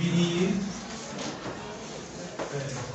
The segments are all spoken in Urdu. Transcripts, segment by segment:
beneath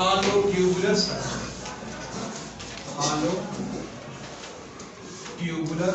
hollow tubular structure, hollow tubular,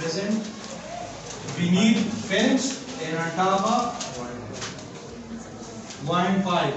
present beneath pharynx and on top of windpipe,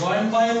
windpipe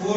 4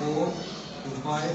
4 to 5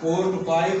4 to 5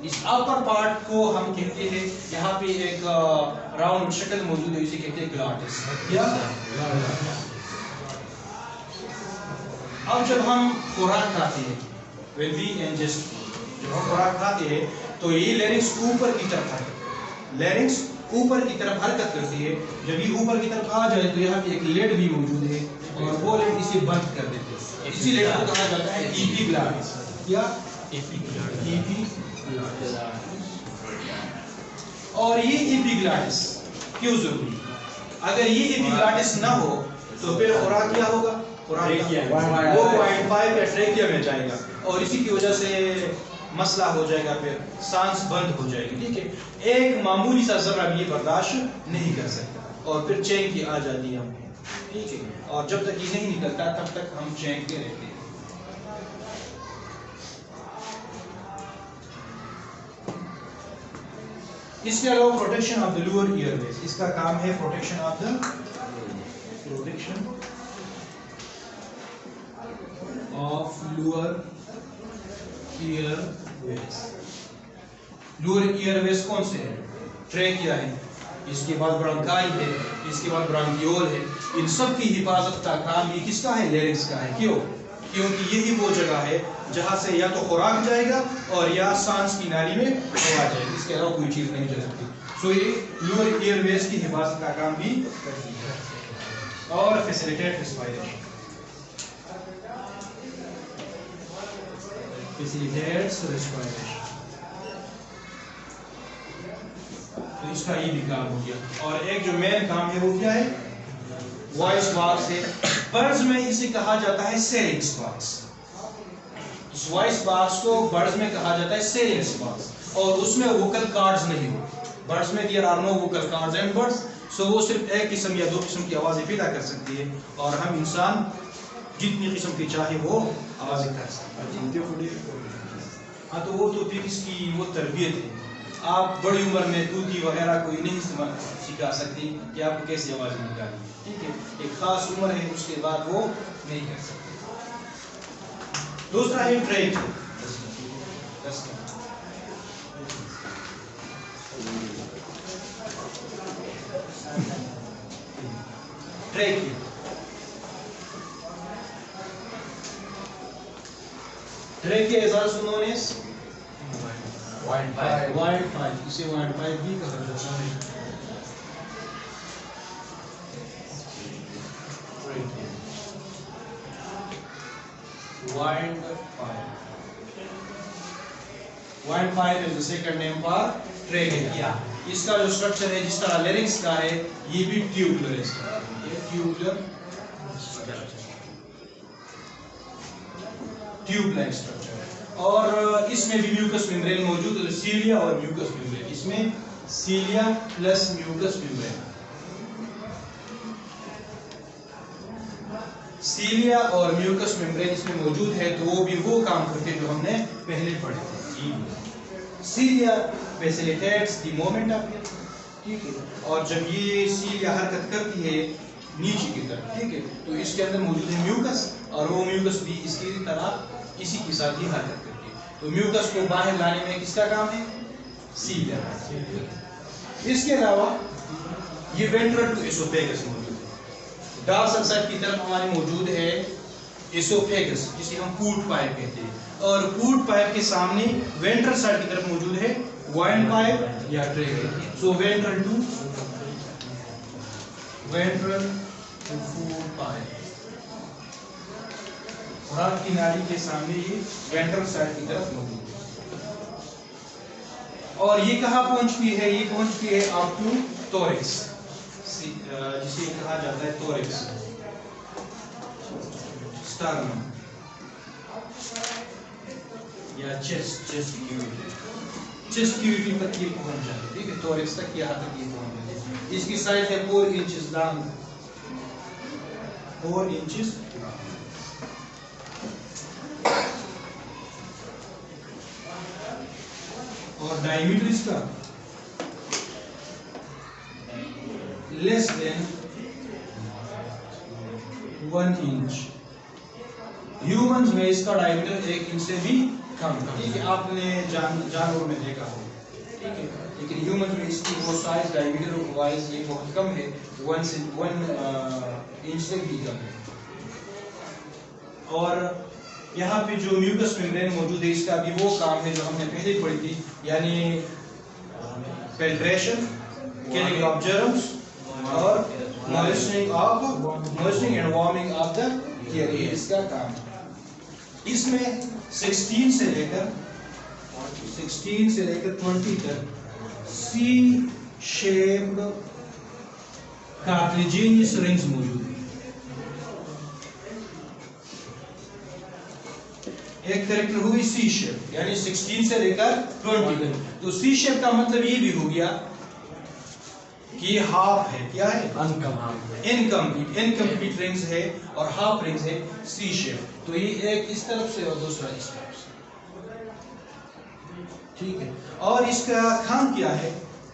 us upper part کو ہم کہتے ہیں، یہاں پہ ایک راؤنڈ شکل موجود ہے، اسے کہتے ہیں گلاٹس. کیا؟ اب جب ہم خوراک کھاتے ہیں، when we ingest، جب ہم خوراک کھاتے ہیں تو یہ لیرنگس اوپر کی طرف حرکت، لیرنگس اوپر کی طرف حرکت کرتی ہے. جب یہ اوپر کی طرف آ جائے تو یہاں پہ ایک لیڈ بھی موجود ہے اور وہ لیڈ اسے بند کر دیتے ہیں. اسی لیڈ کو کہا جاتا ہے ایپی گلاٹس. کیا؟ ایپی گلاٹس. اور یہ ایپی گلاٹس کیوں ضروری؟ اگر یہ ایپی گلاٹس نہ ہو تو پھر خوراک کیا ہوگا؟ وہ 0.5 یا ٹریکیا میں جائے گا اور اسی کی وجہ سے مسئلہ ہو جائے گا، پھر سانس بند ہو جائے گی. ٹھیک ہے، ایک معمولی سا ذرہ بھی برداشت نہیں کر سکتا اور پھر چین کی آ جاتی ہے ہم. ٹھیک ہے، اور جب تک یہ نہیں نکلتا تب تک ہم چین کے رہتے ہیں. اس کے علاوہ protection of the lower airways, اس کا کام ہے protection of the lower airways. Lower airways کون سے ہے؟ ٹریکیا ہے، اس کے بعد برونکائی ہے، اس کے بعد برانکیول ہے. ان سب کی حفاظت کا کام یہ کس کا ہے؟ لیرنگس کا ہے. کیوں؟ کیونکہ یہی وہ جگہ ہے جہاں سے یا تو خوراک جائے گا اور یا سانس کی نالی میں ہوا جائے گا، اس کے علاوہ کوئی چیز نہیں جا سکتی. سو یہ لوور ایئر ویز کی حفاظت کا کام بھی کرتی ہے اور فیسیلیٹیٹ ریسپائریشن. facilitates respiration. تو اس کا یہ بھی کام ہو گیا. اور ایک جو مین کام ہے وہ کیا ہے؟ وائس باکس ہے. برڈز میں اسے کہا جاتا ہے سیرنگس باکس. اس وائس باکس کو برڈز میں کہا جاتا ہے سیرنگس باکس، اور اس میں ووکل کارڈز نہیں ہو. برڈز میں there are no vocal cords and birds، سو وہ صرف ایک قسم یا دو قسم کی آوازیں پیدا کر سکتی ہے اور ہم انسان جتنی قسم کی چاہے وہ آوازیں کر سکتے ہیں. ہاں تو وہ تو پھر اس کی وہ تربیت ہے. آپ بڑی عمر میں طوطی وغیرہ کوئی نہیں سکھا سکتی کہ آپ کو کیسی آوازیں نکالیں. ٹھیک ہے، ایک خاص عمر ہے، اس کے بعد وہ نہیں کر سکتے. دوسرا ہے track. Track Trachea is also known as wildpipe. اسے wildpipe بھی کہا جاتا ہے. Wildpipe is the second name for trachea. اس کا جو سٹرکچر ہے جس طرح لیرنگس کا ہے یہ بھی ٹیوبولر ہے. ٹیوب لائک سٹرکچر ہے اور اس میں بھی میوکس ممبرین موجود ہے. سیلیا اور میوکس ممبرین، اس میں سیلیا پلس میوکس ممبرین. سیلیا اور میوکس ممبرین اس میں موجود ہے تو وہ بھی وہ کام کرتے ہیں جو ہم نے پہلے پڑھے تھے. Cilia facilitates the movement of air. ٹھیک ہے، اور جب یہ سیلیا حرکت کرتی ہے نیچے کی طرف، ٹھیک ہے، تو اس کے اندر موجود ہے میوکس اور وہ میوکس بھی اس کی طرح اسی کے ساتھ ہی حرکت کرتی ہے. تو میوکس کو باہر لانے میں کس کا کام ہے؟ سیلیا. اس کے علاوہ یہ وینٹرل ٹو ایسوفیگس موجود ہے. ڈارسل سائڈ کی طرف ہمارے موجود ہے ایسوفیگس جسے ہم فوڈ پائپ کہتے ہیں، اور فوڈ پائپ کے سامنے وینٹرل سائڈ کی طرف موجود ہے وائن پائپ یا ٹریکیا. سو وینٹرل ٹو فوڈ پائپ، خوراک کی نالی کے سامنے یہ وینٹرل سائڈ کی طرف موجود ہے. اور یہ کہاں پہنچتی ہے؟ یہ پہنچتی ہے اپ ٹو تھوریکس، جسے کہا جاتا ہے تھوریکس سٹرنم یا چیسٹ کیویٹی تک یہ پہنچ جاتی ہے. ٹھیک ہے، تھوریکس تک یہاں تک یہ پہنچ جاتی ہے. اس کی سائز ہے 4 inches لانگ. 4 inches اور ڈائمیٹر اس کا لیس دین 1 inch. ہیومنز میں اس کا ڈائمیٹر 1 inch سے بھی کم. ٹھیک ہے, آپ نے جانوروں میں دیکھا ہو, ٹھیک ہے, لیکن ہیومن میں اس کی وہ سائز ڈائیمیٹر وائز یہ بہت کم ہے, 1 انچ سے بھی کم ہے. اور یہاں پہ جو میوکس ممبرین موجود ہے اس کا بھی وہ کام ہے جو ہم نے پہلے پڑھی تھی, یعنی فلٹریشن, killing of germs اور moistening and warming of the air, یہ اس کا کام ہے. اس میں 16 سے لے کر 20 تک سی شیپڈ کارٹلیجینس رنگز موجود ہیں. ایک کریکٹر ہوئی سی شیپ, یعنی 16 سے لے کر 20 تک. تو سی شیپ کا مطلب یہ بھی ہو گیا کہ یہ ہاف ہے, کیا ہے, انکمپلیٹ رنگز ہے اور ہاف رنگز ہے سی شیپ. تو یہ ایک اس طرف سے اور دوسرا اس طرف سے, ٹھیک ہے. اور اس کا کام کیا ہے,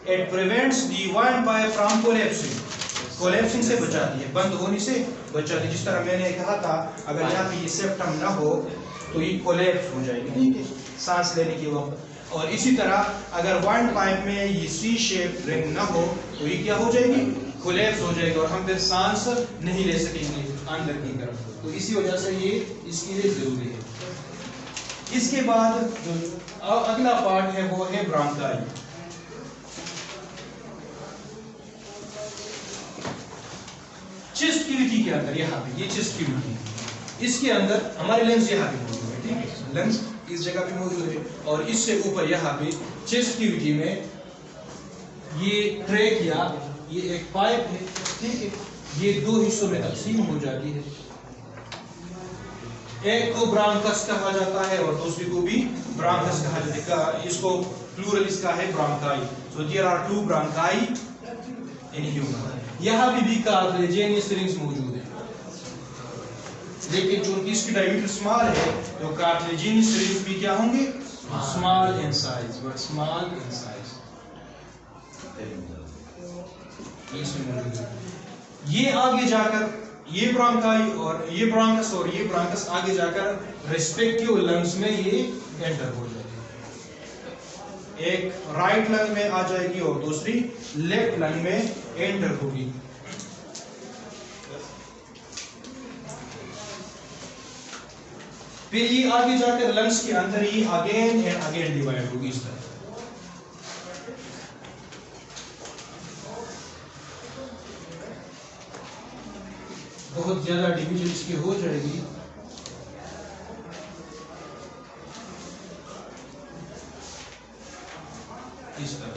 it prevents the wind pipe from collapsing سے بچاتی ہے, بند ہونے سے بچاتی ہے. جس طرح میں نے کہا تھا اگر یہاں پہ یہ سیپٹم نہ ہو تو یہ کولیپس ہو جائے گی, ٹھیک ہے, سانس لینے کے وقت. اور اسی طرح اگر وائنڈ پائپ میں یہ سی شیپ رنگ نہ ہو تو یہ کیا ہو جائے گی, کولیپس ہو جائے گی اور ہم پھر سانس نہیں لے سکیں گے اندر کی طرف. تو اسی وجہ سے یہ اس کے لیے ضروری ہے. اس کے بعد جو اگلا پارٹ ہے وہ ہے برانکائی. چیسٹ کیویٹی کے اندر یہاں پہ یہ چیسٹ کیویٹی, اس کے اندر ہمارے لنگز یہاں پہ موجود ہے, ٹھیک ہے, لنگز اس جگہ پہ موجود ہے. اور اس سے اوپر یہاں پہ چیسٹ کیویٹی میں یہ ٹریکیا, یہ ایک پائپ ہے, ٹھیک ہے, یہ 2 حصوں میں تقسیم ہو جاتی ہے. ایک کو برانکس کہا جاتا ہے اور دوسری کو بھی برانکس کہا جاتا ہے. اس کو پلورل اس کا ہے برانکائی. So there are 2 برانکائی in human. یہاں بھی کارٹلیجینس رنگز موجود ہیں, لیکن چونکہ اس کی ڈائیمیٹر اسمال ہے تو کارٹلیجینس رنگز بھی کیا ہوں گے, small in size, but small in size. اس میں موجود ہے. یہ آگے جا کر یہ برانکائی اور یہ برانکس اور یہ برانکس آگے جا کر ریسپیکٹیو لنگز میں یہ انٹر ہو جائے گی. ایک رائٹ لنگ میں آ جائے گی اور دوسری لیفٹ لنگ میں انٹر ہوگی. پھر یہ آگے جا کر لنگز کے اندر ہی اگین اینڈ اگین ڈیوائڈ ہوگی اس طرح. بہت زیادہ ڈویژن اس کی ہو جائے گی. اس طرح.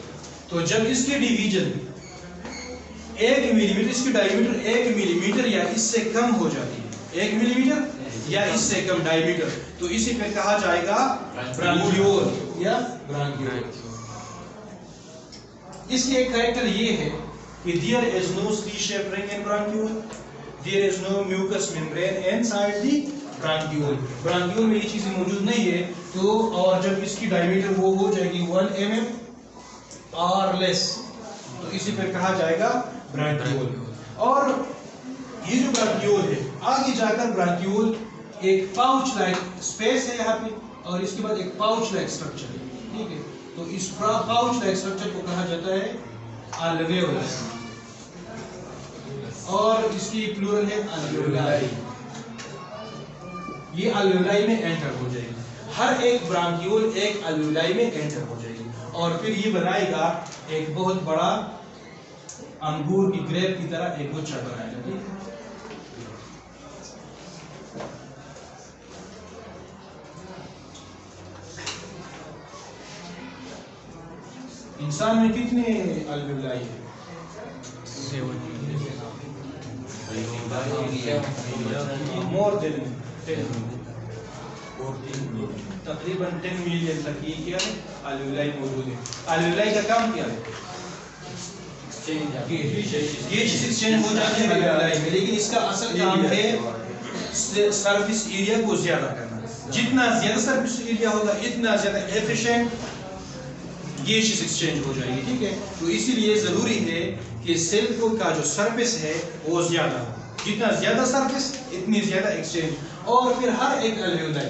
تو جب اس کی ڈویژن 1 ملی میٹر, اس کی ڈائیمیٹر 1 ملی میٹر یا اس سے کم ہو جاتی ہے, 1 ملی میٹر یا اس سے کم ڈائیمیٹر, تو اسی پہ کہا جائے گا برانکیول یا برانکیول. اس کی ایک کریکٹر یہ ہے کہ there is no C-shaped ring in bronchiole, there is no mucous membrane inside the bronchiole. برانکیول میں یہ چیزیں موجود نہیں ہے. تو اور جب اس کی ڈائیمیٹر وہ ہو جائے گی 1 mm اور لیس, تو اسی پہ کہا جائے گا برانکیول. اور یہ جو برانکیول ہے آگے جا کر برانکیول ایک پاؤچ لائک اسپیس ہے یہاں پہ, اور اس کے بعد ایک پاؤچ لائک اسٹرکچر ہے, ٹھیک ہے. تو اس پاؤچ لائک اسٹرکچر کو کہا جاتا ہے الویولس, اور اس کی پلورل ہے الویولائی. یہ الویولائی میں انٹر ہو جائے گی. ہر ایک برانکیول ایک الویولائی میں انٹر ہو جائے گی, اور پھر یہ بنائے گا ایک بہت بڑا انگور کی گریپ کی طرح ایک گچھا بنائے گا, ٹھیک ہے. انسان میں کتنے الویولائی ہیں؟ مور دین 10, تقریباً 10 ملین تک یہ کیا ہے الویولائی موجود ہے. الویولائی کا کام کیا ہے؟ یہ چیز ایکسچینج ہو جاتی ہے الویولائی میں, لیکن اس کا اصل کام ہے سرفیس ایریا کو زیادہ کرنا. جتنا زیادہ سرفیس ایریا ہوگا اتنا زیادہ ایفیشینٹ یہ چیز ایکسچینج ہو جائے گی, ٹھیک ہے. تو اسی لیے ضروری ہے کہ سیل کا جو سرفیس ہے وہ زیادہ ہو, جتنا زیادہ سرفیس اتنی زیادہ ایکسچینج. اور پھر ہر ایک الویولائی